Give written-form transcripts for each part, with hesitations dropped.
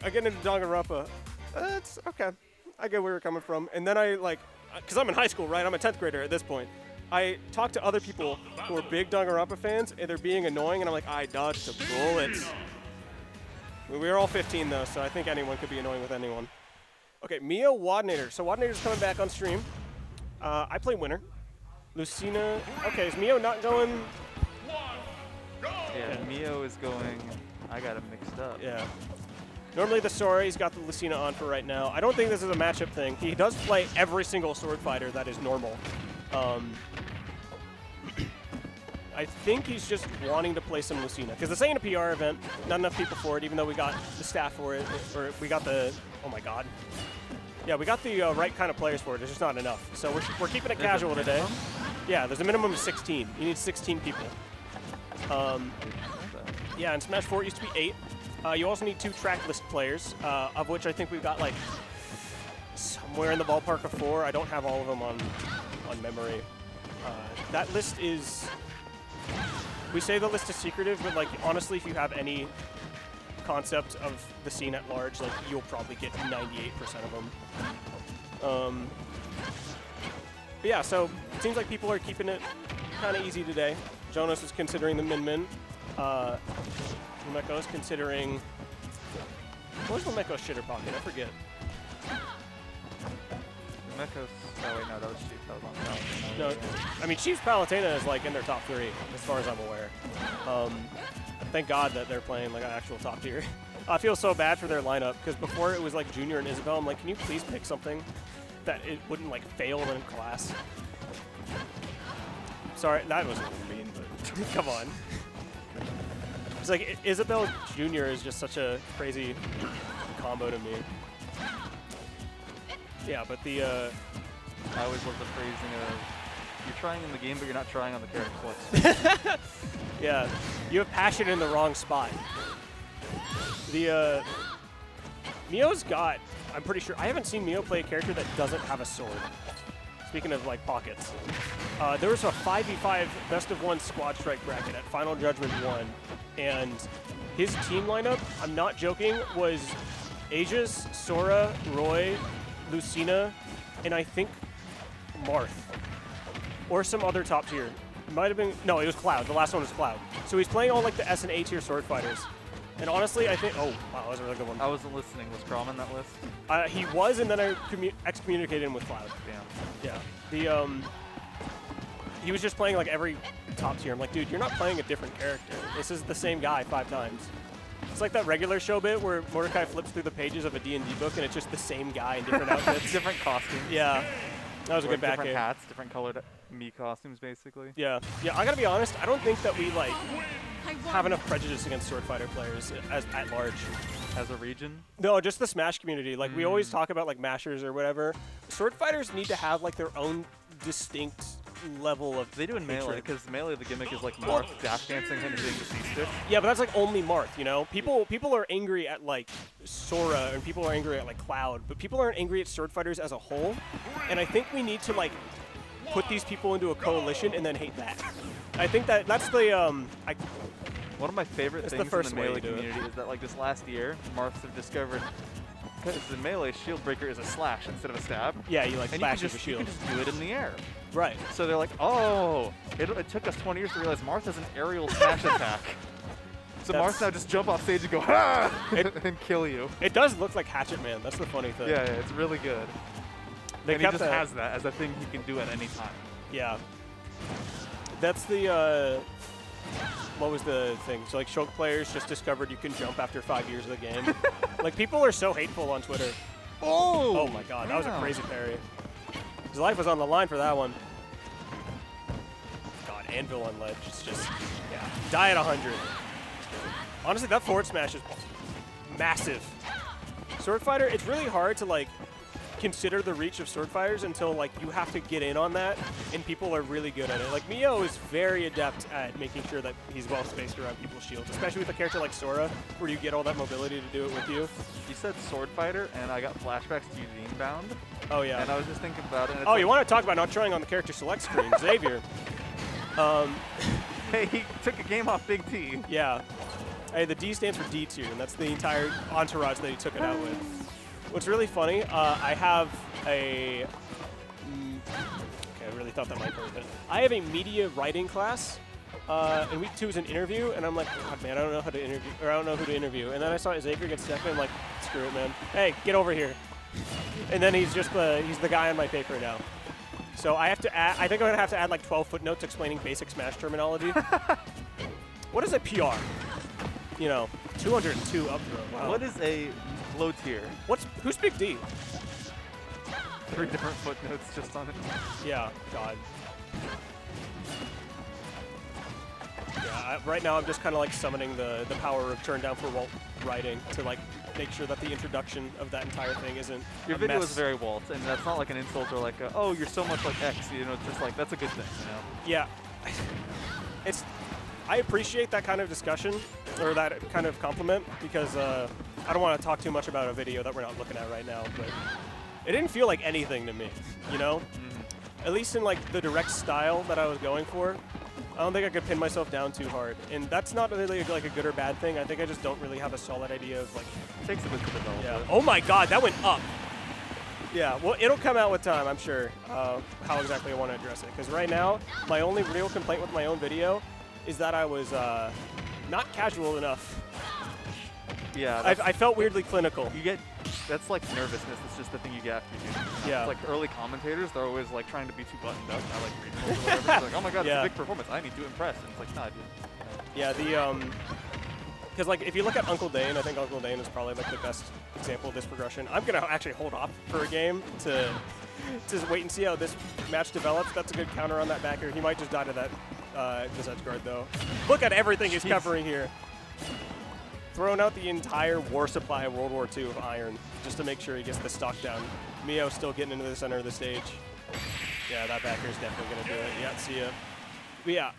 I get into Danganronpa. It's okay. I get where you're coming from. And then I like, because I'm in high school, right? I'm a 10th grader at this point. I talk to other people who are big Danganronpa fans, and they're being annoying, and I'm like, I dodged the bullets. We were all 15 though, so I think anyone could be annoying with anyone. Okay, Mio Wadinator. So Wadinator's coming back on stream. I play winner. Lucina. Okay, is Mio not going? Yeah, Mio is going. I got him mixed up. Yeah. Normally the Sora, he's got the Lucina on for right now. I don't think this is a matchup thing. He does play every single sword fighter that is normal. I think he's just wanting to play some Lucina. Because this ain't a PR event. Not enough people for it, even though we got the staff for it. Or we got the, oh my god. Yeah, we got the right kind of players for it. There's just not enough. So we're keeping it casual today. Yeah, there's a minimum of 16. You need 16 people. Yeah, in Smash 4 it used to be 8. You also need 2 track list players, of which I think we've got like somewhere in the ballpark of 4. I don't have all of them on memory. That list is, we say the list is secretive, but like honestly, if you have any concept of the scene at large, like you'll probably get 98% of them. But yeah, so it seems like people are keeping it kind of easy today. Jonas is considering the min-min. Lumeko is considering, what was Lumeko's shitter pocket? I forget. Lumeko's, oh wait, no, that was Chief. That was on top. No, I mean, Chief's Palutena is like in their top 3, as far as I'm aware. Thank God that they're playing like an actual top tier. I feel so bad for their lineup, because before it was like Junior and Isabel. I'm like, can you please pick something that it wouldn't like fail in class? Sorry, that was mean, but come on. It's like Isabel Jr. is just such a crazy combo to me. Yeah, but the I always love the phrasing of, you're trying in the game, but you're not trying on the character. yeah, you have passion in the wrong spot. The Mio's got, I'm pretty sure, I haven't seen Mio play a character that doesn't have a sword. Speaking of like pockets. There was a 5v5 best of 1 squad strike bracket at Final Judgment 1, and his team lineup, I'm not joking, was Aegis, Sora, Roy, Lucina, and I think Marth. Or some other top tier. It might have been, no, it was Cloud. The last one was Cloud. So he's playing all like the S and A tier sword fighters. And honestly, I think, oh, wow, that was a really good one. I wasn't listening. Was Crom on that list? He was, and then I excommunicated him with Cloud. Damn. Yeah. He was just playing like every top tier. I'm like, dude, you're not playing a different character. This is the same guy 5 times. It's like that regular show bit where Mordecai flips through the pages of a D&D book, and it's just the same guy in different outfits. Different costumes. Yeah. That was a good back different game. hats, different colored me costumes, basically. Yeah. Yeah, I gotta be honest, I don't think that we like have enough prejudice against sword fighter players at large. As a region? No, just the Smash community. Like we always talk about like Mashers or whatever. Sword fighters need to have like their own distinct level of They do in Melee, because Melee the gimmick is like Marth dash dancing him and doing the C-stick. Yeah, but that's like only Marth, you know? People are angry at like Sora, and people are angry at like Cloud, but people aren't angry at sword fighters as a whole. And I think we need to like put these people into a coalition and then hate that. I think that's the one of my favorite things in the Melee community is that like this last year, Marths have discovered, because in Melee, Shield Breaker is a slash instead of a stab. Yeah, you like slash with a shield. You can just do it in the air. Right. So they're like, oh, it took us 20 years to realize Marth has an aerial smash attack. So Marth now just jump off stage and go, ha! and kill you. It does look like Hatchet Man. That's the funny thing. Yeah, it's really good. And he just has that as a thing he can do at any time. Yeah. That's the, what was the thing? So like Shulk players just discovered you can jump after 5 years of the game. Like people are so hateful on Twitter. Oh my god, that was a crazy parry. His life was on the line for that one. God, Anvil on ledge. It's just, yeah. Die at 100. Honestly, that forward smash is massive. Sword fighter, it's really hard to like consider the reach of sword fighters until like you have to get in on that, and people are really good at it. Like Mio is very adept at making sure that he's well spaced around people's shields, especially with a character like Sora, where you get all that mobility to do it with you. You said sword fighter, and I got flashbacks to Union Bound. Oh yeah. And I was just thinking about it. Oh, you want to talk about not showing on the character select screen, Xavier? Hey, he took a game off Big T. Yeah. Hey, the D stands for D tier, and that's the entire entourage that he took it out with. What's really funny, I have a... okay, I really thought that might hurt, but I have a media writing class. And week 2 is an interview, and I'm like, God, man, I don't know how to interview, or I don't know who to interview. And then I saw Xavier get step in, like, screw it, man. Hey, get over here. And then he's just he's the guy on my paper now. So I have to add, I think I'm gonna have to add like 12 footnotes explaining basic Smash terminology. What is a PR? You know, 202 up throw. Wow. What is a low tier? Who's Big D? 3 different footnotes just on it. Yeah, God. Yeah, right now I'm just kind of like summoning the power of turn down for Walt writing to like make sure that the introduction of that entire thing isn't Your a video mess. is very Walt, and that's not like an insult or like, oh, you're so much like X. You know, it's just like that's a good thing. You know? Yeah, I appreciate that kind of discussion or that kind of compliment because I don't want to talk too much about a video that we're not looking at right now, but it didn't feel like anything to me, you know? At least in like the direct style that I was going for. I don't think I could pin myself down too hard, and that's not really like a good or bad thing. I think I just don't really have a solid idea of like. It takes a bit to develop. Yeah. It. Oh my God, that went up. Yeah. Well, it'll come out with time, I'm sure. How exactly I want to address it, because right now my only real complaint with my own video is that I was not casual enough. Yeah. I felt weirdly clinical. You get. That's like nervousness. It's just the thing you get after you do. Yeah. It's like early commentators, they're always like trying to be too buttoned up. I like regionals or whatever. It's like, oh my God, it's a big performance. I need to impress. And it's like, nah, dude. Yeah, because like if you look at Uncle Dane, I think Uncle Dane is probably like the best example of this progression. I'm gonna actually hold off for a game to wait and see how this match develops. That's a good counter on that back air. He might just die to that this edge guard though. Look at everything he's covering here. Throwing out the entire war supply of World War II of iron just to make sure he gets the stock down. Mio still getting into the center of the stage. Yeah, that back air is definitely going to do it. Yeah, see ya. But yeah,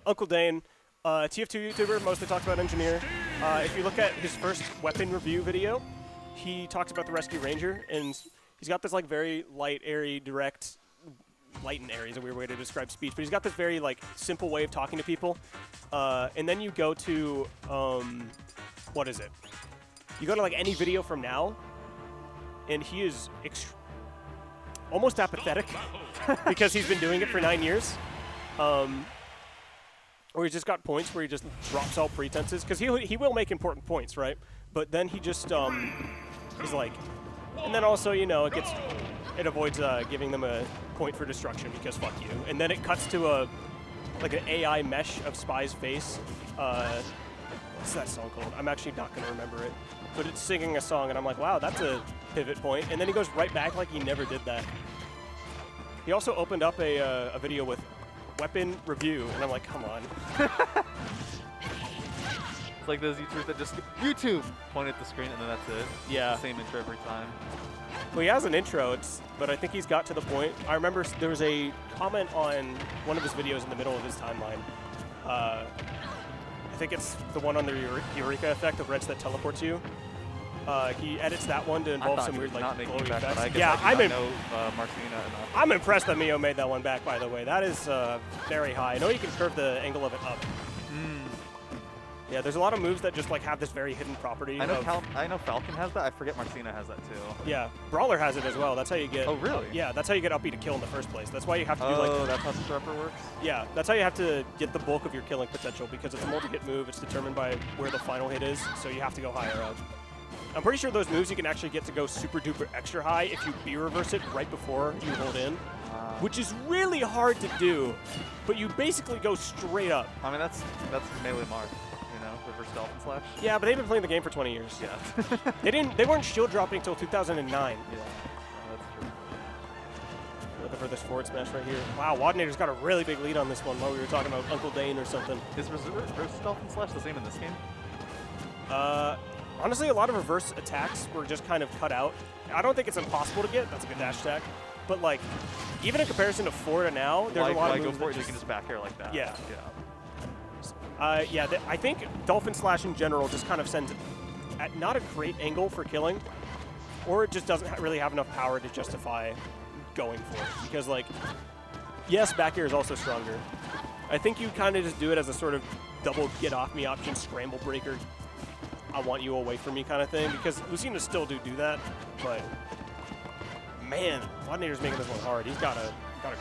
Uncle Dane, TF2 YouTuber, mostly talks about engineer. If you look at his first weapon review video, he talks about the Rescue Ranger, and he's got this like very light, airy, direct, light and airy is a weird way to describe speech, but he's got this very like simple way of talking to people. And then you go to, what is it? You go to like any video from now, and he is almost apathetic because he's been doing it for 9 years. Or he's just got points where he just drops all pretenses, because he will make important points, right? But then he just is like, and then also, you know, it avoids giving them a point for destruction because fuck you. And then it cuts to like an AI mesh of Spy's face. What's that song called? I'm actually not going to remember it. But it's singing a song, and I'm like, wow, that's a pivot point. And then he goes right back like he never did that. He also opened up a video with weapon review, and I'm like, come on. It's like those YouTubers that just YouTube point at the screen and then that's it. Yeah. Same intro every time. Well, he has an intro, but I think he's got to the point. I remember there was a comment on one of his videos in the middle of his timeline. I think it's the one on the Eureka effect of Reds that teleports you. He edits that one to involve some weird like glowy effects. Yeah, I'm impressed that Mio made that one back, by the way. That is very high. I know you can curve the angle of it up. Yeah, there's a lot of moves that just like have this very hidden property. I know Falcon has that. I forget Marcina has that too. Yeah, Brawler has it as well. That's how you get. Oh really? Yeah, that's how you get up B to kill in the first place. That's why you have to do like. Oh, that's how the Trapper works. Yeah, that's how you have to get the bulk of your killing potential, because it's a multi-hit move. It's determined by where the final hit is, so you have to go higher up. I'm pretty sure those moves you can actually get to go super duper extra high if you B reverse it right before you hold in, which is really hard to do, but you basically go straight up. I mean that's melee Marth. Reverse Dolphin Slash. Yeah, but they've been playing the game for 20 years. Yeah. They weren't shield dropping until 2009. Yeah, that's true. Looking for this forward smash right here. Wow, Wadinator's got a really big lead on this one while we were talking about Uncle Dane or something. Is reverse Dolphin Slash the same in this game? Honestly, a lot of reverse attacks were just kind of cut out. I don't think it's impossible to get. That's a good dash attack. But like, even in comparison to 4 to now, there's a lot of moves go for it? You can just back air like that. Yeah. I think Dolphin Slash in general just kind of sends at not a great angle for killing, or it just doesn't really have enough power to justify going for it. Because, like, yes, back air is also stronger. I think you kind of just do it as a sort of double get off me option, scramble breaker, I want you away from me kind of thing, because Lucina still do that, but man, Wadinator's making this one hard. He's got a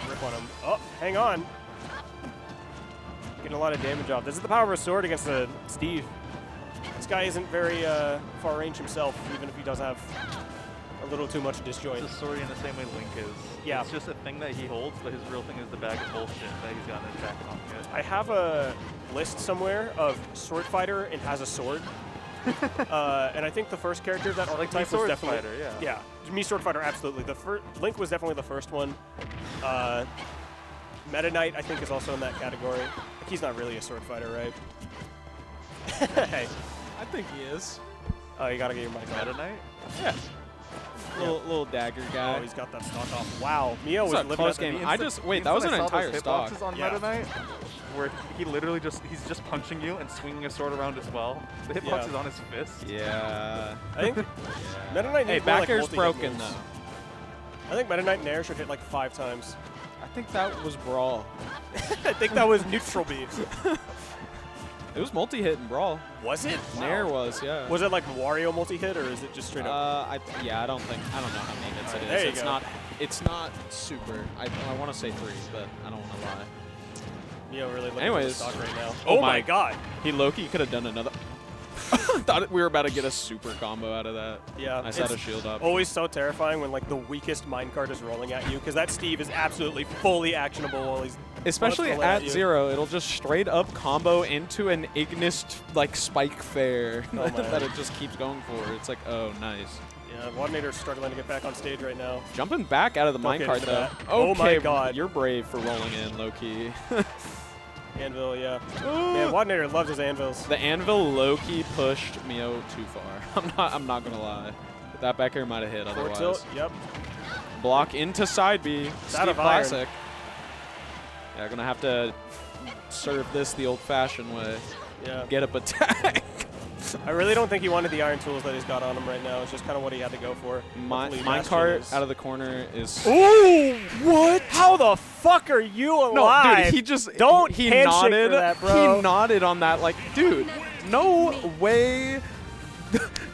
grip on him. Oh, hang on. Getting a lot of damage off. This is the power of a sword against Steve. This guy isn't very far range himself, even if he does have a little too much disjoint. It's a sword in the same way Link is. Yeah. It's just a thing that he holds, but his real thing is the bag of bullshit that he's got in his back pocket. I have a list somewhere of sword fighter and has a sword. And I think the first character of that archetype was definitely fighter, yeah. Yeah, me sword fighter, absolutely. Link was definitely the first one. Meta Knight, I think, is also in that category. Like, he's not really a sword fighter, right? Hey. I think he is. Oh, you gotta get your mic on. Meta Knight? Yeah. Little dagger guy. Oh, he's got that stock off. Wow, Mio was It's a living close at the game. Wait, that was an entire stock. On Yeah. Meta Knight, where he literally he's just punching you and swinging a sword around as well. The hitbox is on his fist. Yeah. I think Meta Knight Hey, needs more, back air's like, broken, moves. though. I think Meta Knight and Air should hit like 5 times. I think that was Brawl. I think that was neutral B. It was multi-hit in Brawl. Was it? Nair was, yeah. Was it like Wario multi-hit, or is it just straight up? I don't know how many hits it is. There you go. It's not super. I want to say 3, but I don't want to lie. Mio really looking Anyways. at the stock right now. Oh Oh my my. god. He low-key could have done another. Thought we were about to get a super combo out of that. Yeah. I set it's a shield up. always so terrifying when like the weakest minecart is rolling at you, because that Steve is absolutely fully actionable while he's Especially rolling at you. 0, it'll just straight up combo into an Ignis like spike fair Oh my. that it just keeps going for. It's like, oh, nice. Yeah, Wadinator's struggling to get back on stage right now. Jumping back out of the Don't get minecart into though. that. Okay, Oh my god. You're brave for rolling in low key. Anvil, yeah. Man, Wadinator loves his anvils. The anvil low key pushed Mio too far. I'm not gonna lie. That back air might have hit Forward otherwise. tilt, yep. Block into side B. out Steve of iron. Classic. Yeah, gonna have to serve this the old-fashioned way. Yeah. Get up attack. I really don't think he wanted the iron tools that he's got on him right now. It's just kind of what he had to go for. Minecart out of the corner is. Ooh! What? How the fuck are you alive? No, dude, he just don't he handshake nodded. for that, bro. He nodded on that, like, dude, no way.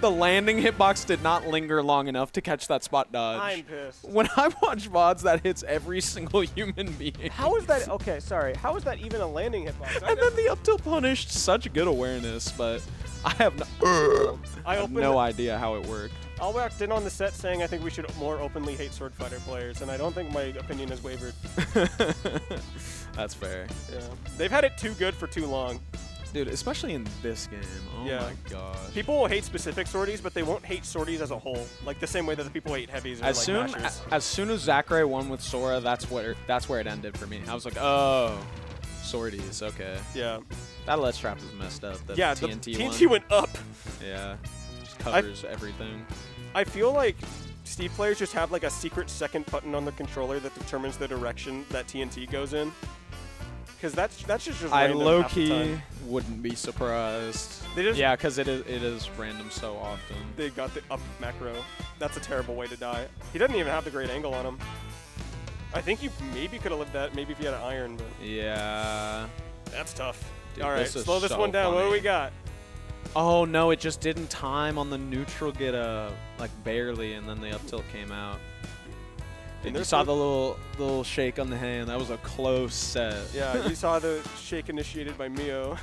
The landing hitbox did not linger long enough to catch that spot dodge. I'm pissed. When I watch VODs, that hits every single human being. How is that? Okay, sorry. How is that even a landing hitbox? And then the up tilt punished such good awareness, but I have no idea how it worked. I walked in on the set saying I think we should more openly hate sword fighter players, and I don't think my opinion has wavered. That's fair. Yeah. They've had it too good for too long. Dude, especially in this game. Oh Yeah. my gosh. People will hate specific sorties, but they won't hate sorties as a whole. Like the same way that the people hate heavies or As like soon mashers. as soon as Zachary won with Sora, that's where it ended for me. I was like, oh, sorties, okay. Yeah. That let trap is messed up. The Yeah, TNT the TNT went up. Yeah, just covers everything. I feel like Steve players just have like a secret second button on the controller that determines the direction that TNT goes in. Because that's just I random low half the key time. wouldn't be surprised. They just- Yeah, because it is random so often. They got the up macro. That's a terrible way to die. He doesn't even have the great angle on him. I think you maybe could have lived that, maybe if you had an iron, but Yeah. that's tough. Dude, All right, this is slow this so one down. What do funny. we got? Oh no, it just didn't time on the neutral get like barely, and then the up tilt came out. And you saw the little shake on the hand. That was a close set. Yeah, you saw the shake initiated by Mio.